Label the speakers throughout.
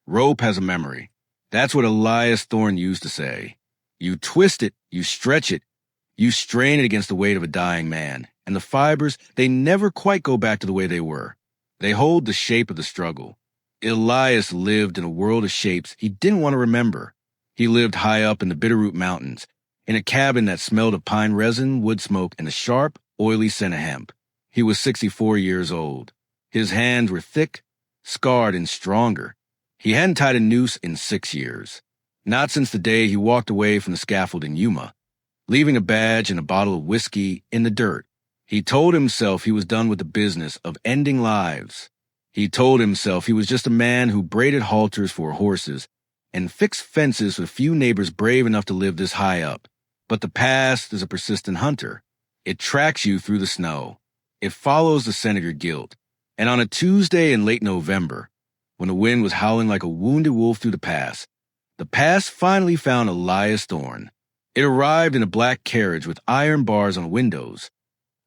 Speaker 1: Rope has a memory. That's what Elias Thorne used to say. You twist it, you stretch it, you strain it against the weight of a dying man, and the fibers, they never quite go back to the way they were. They hold the shape of the struggle. Elias lived in a world of shapes he didn't want to remember. He lived high up in the Bitterroot Mountains, in a cabin that smelled of pine resin, wood smoke, and the sharp, oily scent of hemp. He was 64 years old. His hands were thick, scarred, and stronger. He hadn't tied a noose in 6 years. Not since the day he walked away from the scaffold in Yuma, leaving a badge and a bottle of whiskey in the dirt. He told himself he was done with the business of ending lives. He told himself he was just a man who braided halters for horses and fixed fences with few neighbors brave enough to live this high up. But the past is a persistent hunter. It tracks you through the snow. It follows the scent of your guilt. And on a Tuesday in late November, when the wind was howling like a wounded wolf through the past finally found Elias Thorne. It arrived in a black carriage with iron bars on the windows,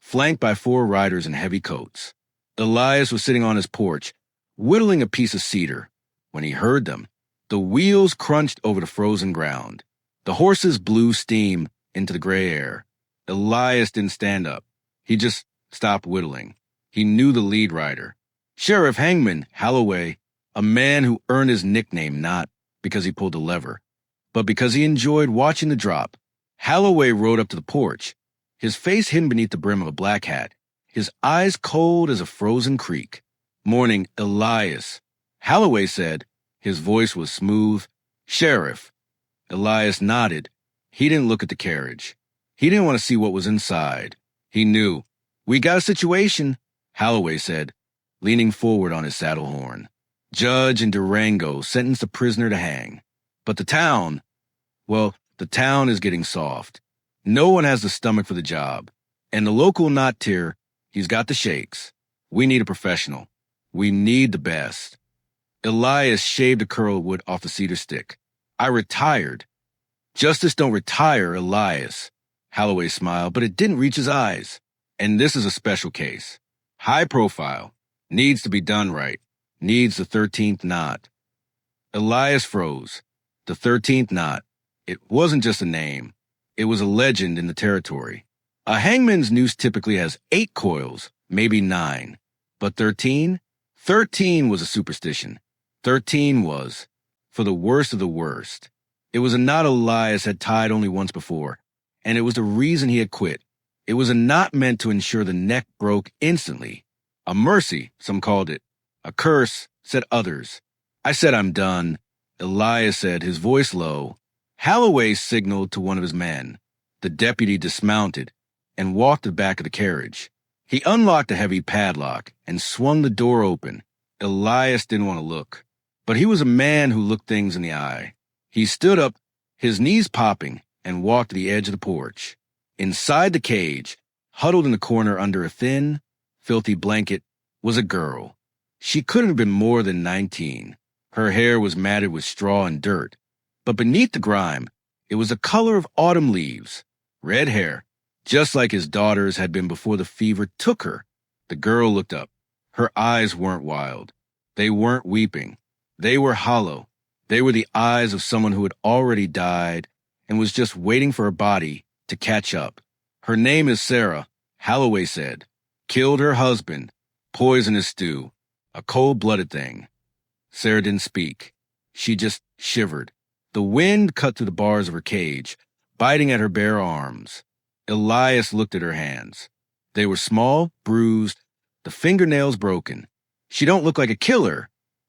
Speaker 1: flanked by 4 riders in heavy coats. Elias was sitting on his porch, whittling a piece of cedar. When he heard them, the wheels crunched over the frozen ground. The horses blew steam into the gray air. Elias didn't stand up. He just stopped whittling. He knew the lead rider, Sheriff Hangman Holloway, a man who earned his nickname not because he pulled the lever, but because he enjoyed watching the drop. Holloway rode up to the porch, his face hidden beneath the brim of a black hat, his eyes cold as a frozen creek. "Morning, Elias," Holloway said. His voice was smooth. "Sheriff." Elias nodded. He didn't look at the carriage. He didn't want to see what was inside. He knew. "We got a situation," Holloway said, leaning forward on his saddle horn. "Judge in Durango sentenced a prisoner to hang. But the town is getting soft. No one has the stomach for the job. And the local knot tier, he's got the shakes. We need a professional. We need the best." Elias shaved a curl of wood off the cedar stick. "I retired." "Justice don't retire, Elias." Holloway smiled, but it didn't reach his eyes. "And this is a special case. High profile. Needs to be done right. Needs the 13th knot." Elias froze. The 13th knot. It wasn't just a name. It was a legend in the territory. A hangman's noose typically has 8 coils, maybe 9. But 13? 13 was a superstition. 13 was, for the worst of the worst. It was a knot Elias had tied only once before, and it was the reason he had quit. It was a knot meant to ensure the neck broke instantly. A mercy, some called it. A curse, said others. "I said I'm done," Elias said, his voice low. Holloway signaled to one of his men. The deputy dismounted and walked to the back of the carriage. He unlocked a heavy padlock and swung the door open. Elias didn't want to look, but he was a man who looked things in the eye. He stood up, his knees popping, and walked to the edge of the porch. Inside the cage, huddled in the corner under a thin, filthy blanket, was a girl. She couldn't have been more than 19. Her hair was matted with straw and dirt, but beneath the grime, it was the color of autumn leaves. Red hair, just like his daughter's had been before the fever took her. The girl looked up. Her eyes weren't wild. They weren't weeping. They were hollow. They were the eyes of someone who had already died and was just waiting for her body to catch up. "Her name is Sarah," Holloway said. "Killed her husband. Poisonous stew. A cold-blooded thing." Sarah didn't speak. She just shivered. The wind cut through the bars of her cage, biting at her bare arms. Elias looked at her hands. They were small, bruised, the fingernails broken. "She don't look like a killer,"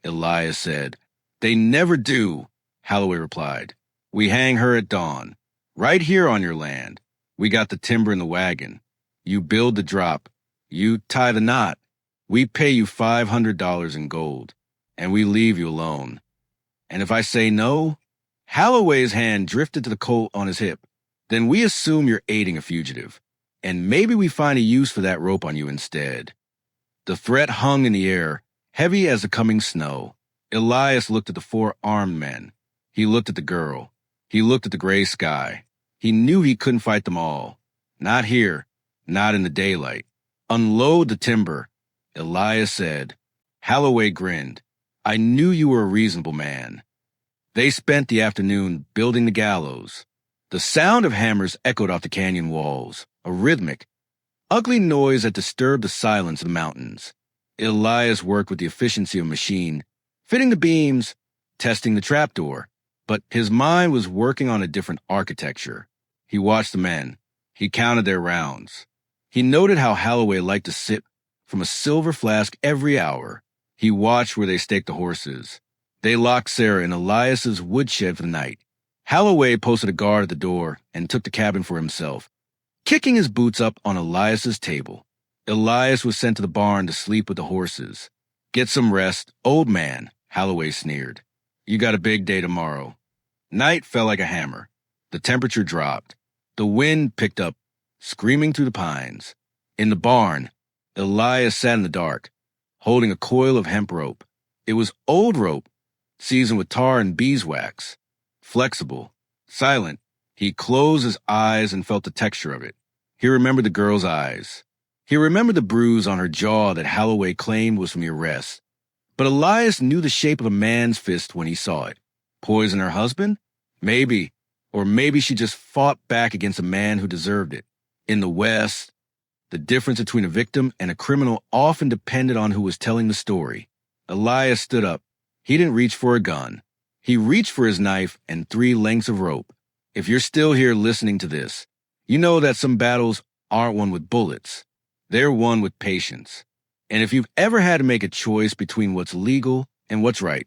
Speaker 1: Elias said. "They never do," Holloway replied. "We hang her at dawn. Right here on your land. We got the timber in the wagon. You build the drop. You tie the knot. We pay you $500 in gold, and we leave you alone. And if I say no," Holloway's hand drifted to the colt on his hip, "then we assume you're aiding a fugitive, and maybe we find a use for that rope on you instead." The threat hung in the air, heavy as the coming snow. Elias looked at the 4 armed men. He looked at the girl. He looked at the gray sky. He knew he couldn't fight them all. Not here. Not in the daylight. "Unload the timber," Elias said. Holloway grinned. I knew you were a reasonable man. They spent the afternoon building the gallows. The sound of hammers echoed off the canyon walls, a rhythmic, ugly noise that disturbed the silence of the mountains. Elias worked with the efficiency of a machine, fitting the beams, testing the trapdoor, but his mind was working on a different architecture. He watched the men. He counted their rounds. He noted how Holloway liked to sip from a silver flask every hour. He watched where they staked the horses. They locked Sarah in Elias's woodshed for the night. Holloway posted a guard at the door and took the cabin for himself, kicking his boots up on Elias's table. Elias was sent to the barn to sleep with the horses. Get some rest, old man, Holloway sneered. You got a big day tomorrow. Night fell like a hammer. The temperature dropped. The wind picked up, screaming through the pines. In the barn, Elias sat in the dark, holding a coil of hemp rope. It was old rope, seasoned with tar and beeswax. Flexible, silent, he closed his eyes and felt the texture of it. He remembered the girl's eyes. He remembered the bruise on her jaw that Holloway claimed was from the arrest. But Elias knew the shape of a man's fist when he saw it. Poison her husband? Maybe. Or maybe she just fought back against a man who deserved it. In the West, the difference between a victim and a criminal often depended on who was telling the story. Elias stood up. He didn't reach for a gun. He reached for his knife and 3 lengths of rope. If you're still here listening to this, you know that some battles aren't won with bullets. They're won with patience. And if you've ever had to make a choice between what's legal and what's right,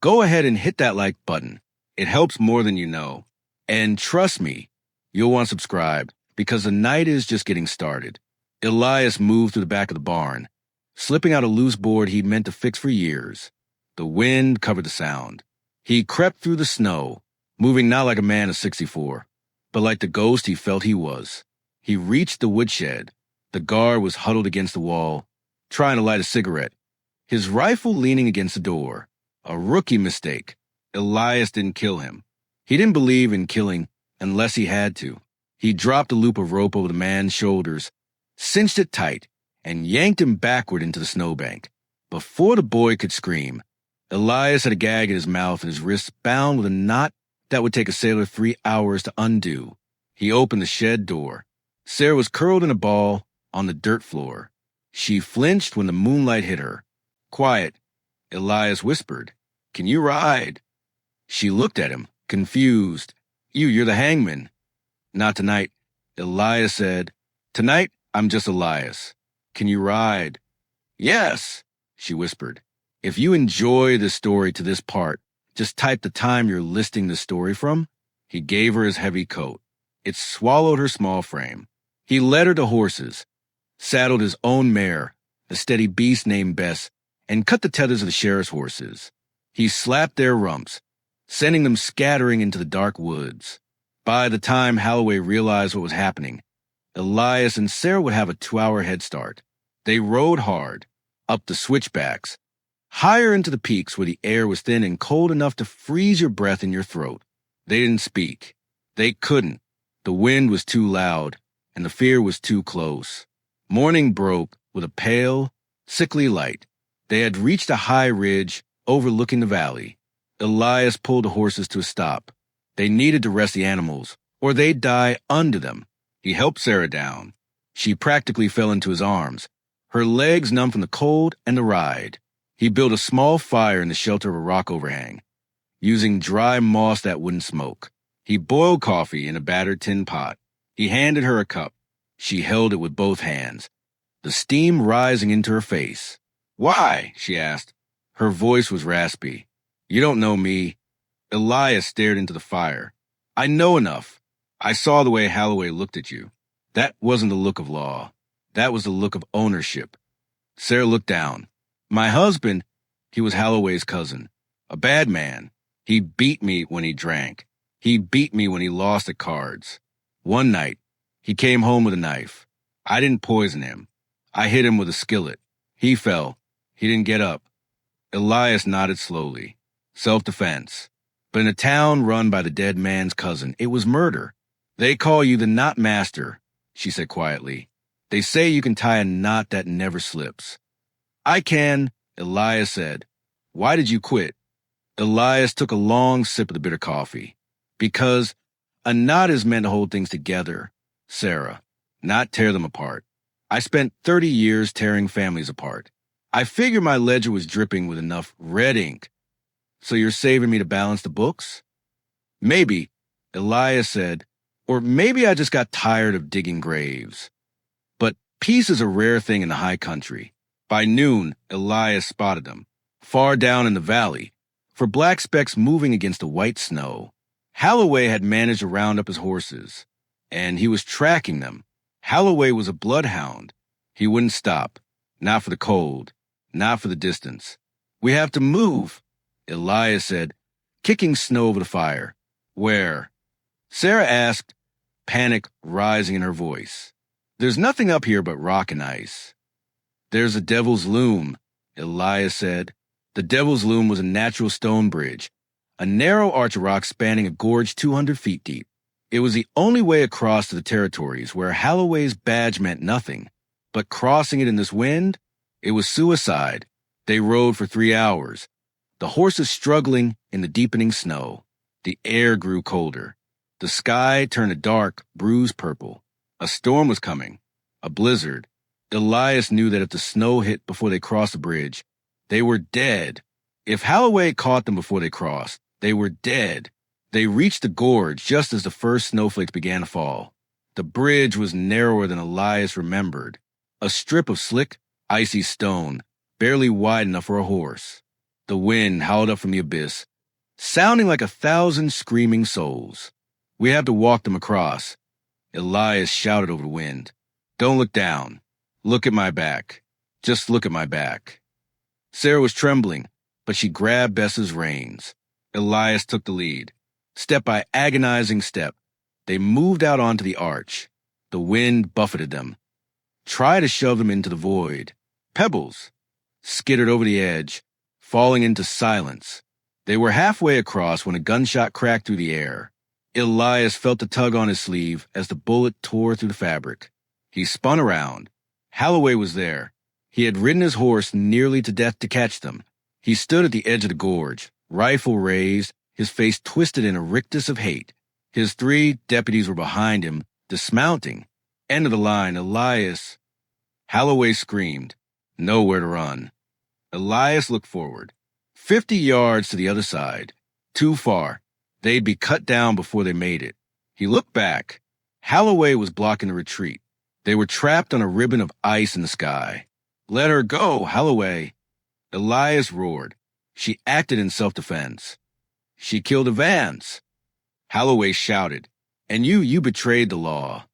Speaker 1: go ahead and hit that like button. It helps more than you know. And trust me, you'll want to subscribe because the night is just getting started. Elias moved through the back of the barn, slipping out a loose board he'd meant to fix for years. The wind covered the sound. He crept through the snow, moving not like a man of 64, but like the ghost he felt he was. He reached the woodshed. The guard was huddled against the wall, trying to light a cigarette, his rifle leaning against the door. A rookie mistake. Elias didn't kill him. He didn't believe in killing unless he had to. He dropped a loop of rope over the man's shoulders, cinched it tight, and yanked him backward into the snowbank. Before the boy could scream, Elias had a gag in his mouth and his wrists bound with a knot that would take a sailor 3 hours to undo. He opened the shed door. Sarah was curled in a ball on the dirt floor. She flinched when the moonlight hit her. Quiet, Elias whispered. Can you ride? She looked at him, confused. You're the hangman. Not tonight, Elias said. Tonight, I'm just Elias. Can you ride? Yes, she whispered. If you enjoy the story to this part, just type the time you're listing the story from. He gave her his heavy coat. It swallowed her small frame. He led her to horses, saddled his own mare, a steady beast named Bess, and cut the tethers of the sheriff's horses. He slapped their rumps, sending them scattering into the dark woods. By the time Holloway realized what was happening, Elias and Sarah would have a 2-hour head start. They rode hard, up the switchbacks, higher into the peaks where the air was thin and cold enough to freeze your breath in your throat. They didn't speak. They couldn't. The wind was too loud, and the fear was too close. Morning broke with a pale, sickly light. They had reached a high ridge overlooking the valley. Elias pulled the horses to a stop. They needed to rest the animals, or they'd die under them. He helped Sarah down. She practically fell into his arms, her legs numb from the cold and the ride. He built a small fire in the shelter of a rock overhang, using dry moss that wouldn't smoke. He boiled coffee in a battered tin pot. He handed her a cup. She held it with both hands, the steam rising into her face. Why? She asked. Her voice was raspy. You don't know me. Elias stared into the fire. I know enough. I saw the way Holloway looked at you. That wasn't the look of law. That was the look of ownership. Sarah looked down. My husband, he was Holloway's cousin. A bad man. He beat me when he drank. He beat me when he lost at cards. One night, he came home with a knife. I didn't poison him. I hit him with a skillet. He fell. He didn't get up. Elias nodded slowly. Self-defense. But in a town run by the dead man's cousin, it was murder. They call you the knot master, she said quietly. They say you can tie a knot that never slips. I can, Elias said. Why did you quit? Elias took a long sip of the bitter coffee. Because a knot is meant to hold things together, Sarah, not tear them apart. I spent 30 years tearing families apart. I figured my ledger was dripping with enough red ink. So you're saving me to balance the books? Maybe, Elias said, or maybe I just got tired of digging graves. But peace is a rare thing in the high country. By noon, Elias spotted them, far down in the valley, for black specks moving against the white snow. Holloway had managed to round up his horses, and he was tracking them. Holloway was a bloodhound. He wouldn't stop, not for the cold, not for the distance. We have to move, Elias said, kicking snow over the fire. Where? Sarah asked, panic rising in her voice. There's nothing up here but rock and ice. There's a Devil's Loom, Elias said. The Devil's Loom was a natural stone bridge, a narrow arch of rock spanning a gorge 200 feet deep. It was the only way across to the territories where Holloway's badge meant nothing. But crossing it in this wind, it was suicide. They rode for 3 hours, the horses struggling in the deepening snow. The air grew colder. The sky turned a dark, bruised purple. A storm was coming, a blizzard. Elias knew that if the snow hit before they crossed the bridge, they were dead. If Holloway caught them before they crossed, they were dead. They reached the gorge just as the first snowflakes began to fall. The bridge was narrower than Elias remembered, a strip of slick, icy stone, barely wide enough for a horse. The wind howled up from the abyss, sounding like 1,000 screaming souls. We have to walk them across, Elias shouted over the wind. Don't look down. Look at my back. Just look at my back. Sarah was trembling, but she grabbed Bess's reins. Elias took the lead. Step by agonizing step, they moved out onto the arch. The wind buffeted them. Tried to shove them into the void. Pebbles skittered over the edge, falling into silence. They were halfway across when a gunshot cracked through the air. Elias felt the tug on his sleeve as the bullet tore through the fabric. He spun around. Holloway was there. He had ridden his horse nearly to death to catch them. He stood at the edge of the gorge, rifle raised, his face twisted in a rictus of hate. His 3 deputies were behind him, dismounting. End of the line, Elias. Holloway screamed. Nowhere to run. Elias looked forward. 50 yards to the other side. Too far. They'd be cut down before they made it. He looked back. Holloway was blocking the retreat. They were trapped on a ribbon of ice in the sky. Let her go, Holloway. Elias roared. She acted in self-defense. She killed Evans. Holloway shouted. And you betrayed the law.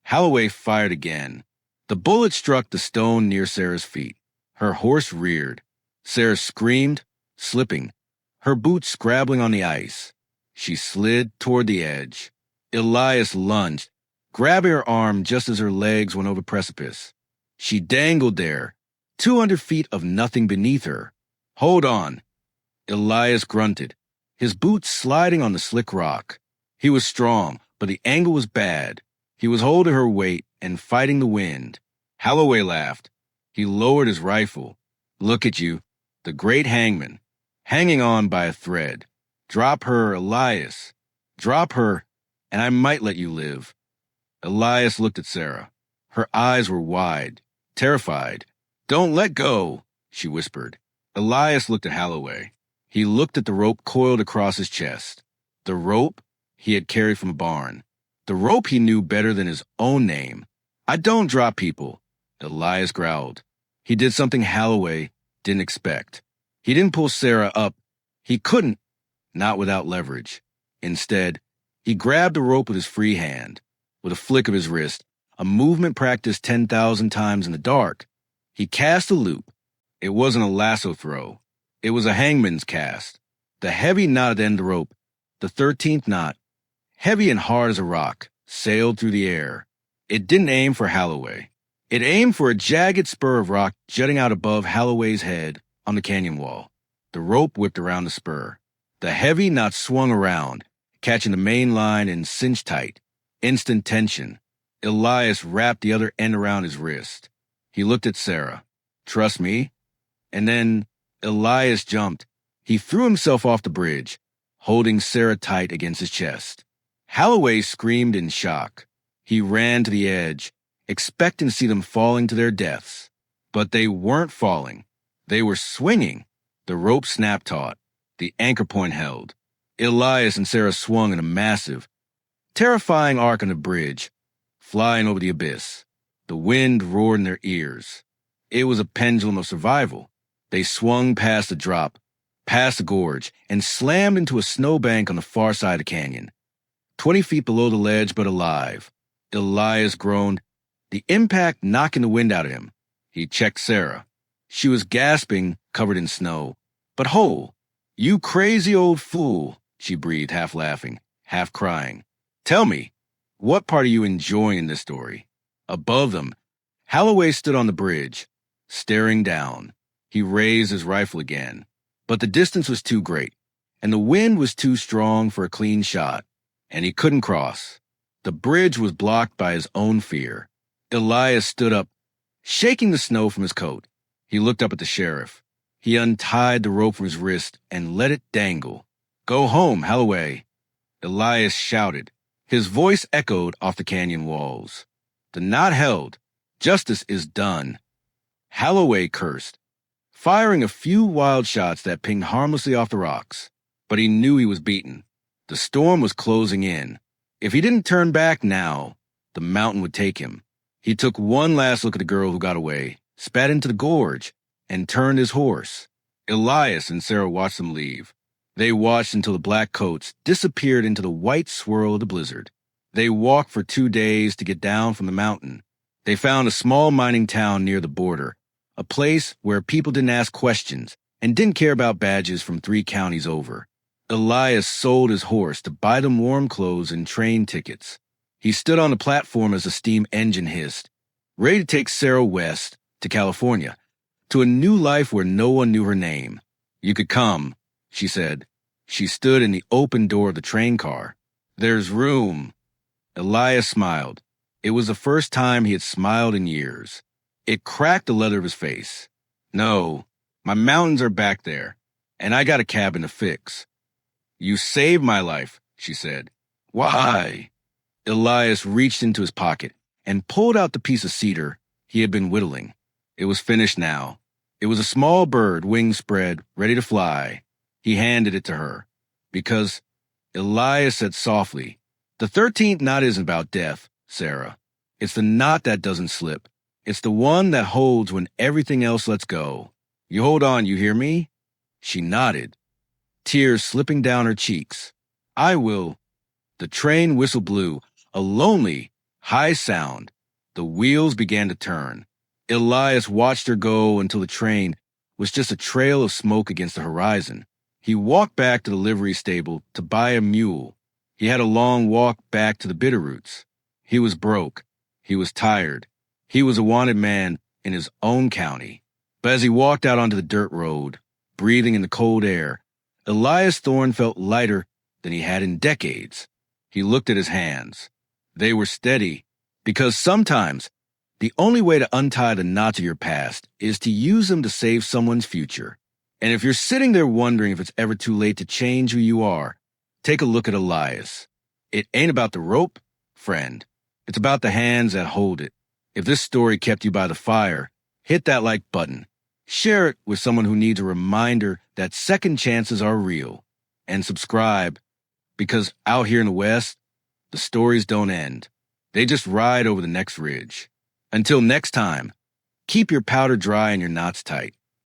Speaker 1: Holloway fired again. The bullet struck the stone near Sarah's feet. Her horse reared. Sarah screamed, slipping, her boots scrabbling on the ice. She slid toward the edge. Elias lunged, grabbing her arm just as her legs went over the precipice. She dangled there, 200 feet of nothing beneath her. Hold on. Elias grunted, his boots sliding on the slick rock. He was strong, but the angle was bad. He was holding her weight and fighting the wind. Holloway laughed. He lowered his rifle. Look at you, the great hangman, hanging on by a thread. Drop her, Elias. Drop her, and I might let you live. Elias looked at Sarah. Her eyes were wide, terrified. Don't let go, she whispered. Elias looked at Holloway. He looked at the rope coiled across his chest. The rope he had carried from a barn. The rope he knew better than his own name. I don't drop people, Elias growled. He did something Holloway didn't expect. He didn't pull Sarah up. He couldn't, not without leverage. Instead, he grabbed the rope with his free hand. With a flick of his wrist, a movement practiced 10,000 times in the dark, he cast a loop. It wasn't a lasso throw. It was a hangman's cast. The heavy knot at the end of the rope, the 13th knot, heavy and hard as a rock, sailed through the air. It didn't aim for Holloway. It aimed for a jagged spur of rock jutting out above Holloway's head on the canyon wall. The rope whipped around the spur. The heavy knot swung around, catching the main line and cinched tight. Instant tension. Elias wrapped the other end around his wrist. He looked at Sarah. Trust me? And then Elias jumped. He threw himself off the bridge, holding Sarah tight against his chest. Holloway screamed in shock. He ran to the edge, expecting to see them falling to their deaths. But they weren't falling. They were swinging. The rope snapped taut. The anchor point held. Elias and Sarah swung in a massive, terrifying arc on the bridge, flying over the abyss. The wind roared in their ears. It was a pendulum of survival. They swung past the drop, past the gorge, and slammed into a snowbank on the far side of the canyon. 20 feet below the ledge, but alive. Elias groaned, the impact knocking the wind out of him. He checked Sarah. She was gasping, covered in snow, but whole. "You crazy old fool," she breathed, half laughing, half crying. "Tell me, what part are you enjoying in this story?" Above them, Holloway stood on the bridge, staring down. He raised his rifle again, but the distance was too great, and the wind was too strong for a clean shot, and he couldn't cross. The bridge was blocked by his own fear. Elias stood up, shaking the snow from his coat. He looked up at the sheriff. He untied the rope from his wrist and let it dangle. "Go home, Holloway." Elias shouted. His voice echoed off the canyon walls. "The knot held. Justice is done." Holloway cursed, firing a few wild shots that pinged harmlessly off the rocks. But he knew he was beaten. The storm was closing in. If he didn't turn back now, the mountain would take him. He took one last look at the girl who got away, spat into the gorge, and turned his horse. Elias and Sarah watched them leave. They watched until the black coats disappeared into the white swirl of the blizzard. They walked for 2 days to get down from the mountain. They found a small mining town near the border, a place where people didn't ask questions and didn't care about badges from 3 counties over. Elias sold his horse to buy them warm clothes and train tickets. He stood on the platform as the steam engine hissed, ready to take Sarah west to California, to a new life where no one knew her name. "You could come," she said. She stood in the open door of the train car. "There's room." Elias smiled. It was the first time he had smiled in years. It cracked the leather of his face. "No, my mountains are back there, and I got a cabin to fix." "You saved my life," she said. "Why?" Elias reached into his pocket and pulled out the piece of cedar he had been whittling. It was finished now. It was a small bird, wings spread, ready to fly. He handed it to her. "Because," Elias said softly, "the 13th knot isn't about death, Sarah. It's the knot that doesn't slip. It's the one that holds when everything else lets go. You hold on, you hear me?" She nodded, tears slipping down her cheeks. "I will." The train whistle blew, a lonely, high sound. The wheels began to turn. Elias watched her go until the train was just a trail of smoke against the horizon. He walked back to the livery stable to buy a mule. He had a long walk back to the Bitterroots. He was broke. He was tired. He was a wanted man in his own county. But as he walked out onto the dirt road, breathing in the cold air, Elias Thorne felt lighter than he had in decades. He looked at his hands. They were steady, because sometimes the only way to untie the knots of your past is to use them to save someone's future. And if you're sitting there wondering if it's ever too late to change who you are, take a look at Elias. It ain't about the rope, friend. It's about the hands that hold it. If this story kept you by the fire, hit that like button. Share it with someone who needs a reminder that second chances are real. And subscribe, because out here in the West, the stories don't end. They just ride over the next ridge. Until next time, keep your powder dry and your knots tight.